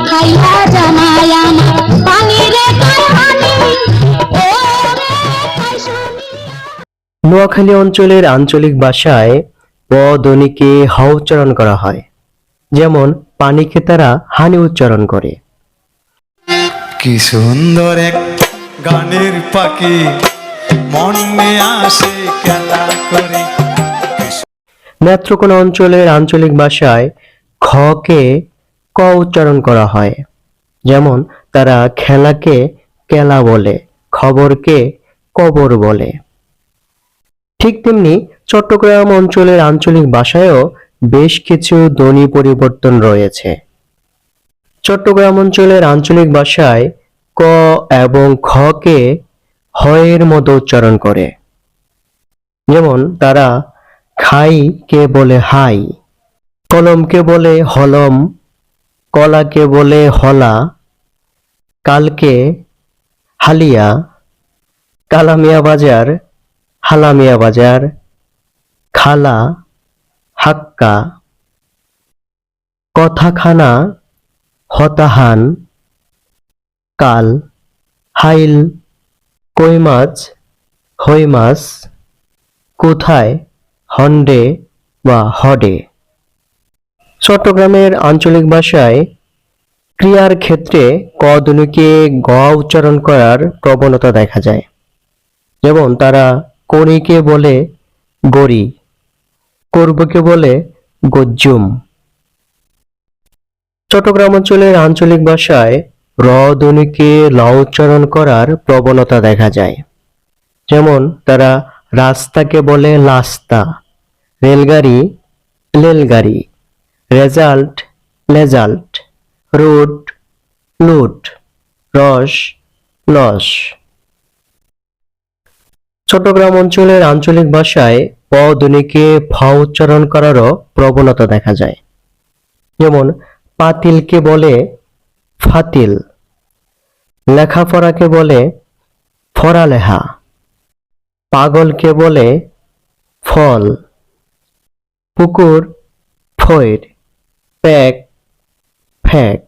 খাইয়া জামাই আমার পানি রে কারহানি ও রে তাই শুনি। নোয়াখালী অঞ্চলের আঞ্চলিক ভাষায় প ধ্বনিকে হ উচ্চারণ করা হয়, যেমন পানিকে তারা হানি উচ্চারণ করে। কি সুন্দর এক গানের পাখি মনে আসে খেলা করে। নেত্রকোনা অঞ্চলের আঞ্চলিক ভাষায় খ কে ক উচ্চারণ করা হয়, যেমন তারা খেলাকে কেলা বলে, খবরকে কবর বলে। ঠিক তেমনি চট্টগ্রাম অঞ্চলের আঞ্চলিক ভাষায়ও বেশ কিছু ধ্বনি পরিবর্তন রয়েছে। চট্টগ্রাম অঞ্চলের আঞ্চলিক ভাষায় ক এবং খ কে হয়ের মতো উচ্চারণ করে, যেমন তারা খাই কে বলে হাই, কলমকে বলে হলম, কলাকে বলে হলা, কালকে হালিয়া, কালামিয়া বাজার হালামিয়া বাজার, খালা হাক্কা, কথাখানা হতাহান, কাল হাইল, কই মাছ হই মাছ, কোথায় হন্ডে বা হডে। চট্টগ্রামের আঞ্চলিক ভাষায় ক্রিয়ার ক্ষেত্রে ক ধ্বনিকে গ উচ্চারণ করার প্রবণতা দেখা যায়, যেমন তারা করিকে বলে গড়ি, করবকে বলে গজ্জুম। চট্টগ্রাম অঞ্চলের আঞ্চলিক ভাষায় র ধ্বনিকে ল উচ্চারণ করার প্রবণতা দেখা যায়, যেমন তারা রাস্তাকে বলে লাস্তা, রেলগাড়ি লেলগাড়ি, রেজাল্ট লেজাল্ট, রুট লুট, রস লস। চট্টগ্রাম অঞ্চলের আঞ্চলিক ভাষায় প ধ্বনিকে ফ উচ্চারণ করারও প্রবণতা দেখা যায়, যেমন পাতিলকে বলে ফাতিল, লেখাপড়াকে বলে ফরালেহা, পাগলকে বলে ফল, পুকুর ফৈর, প্যাক ফ্যাক।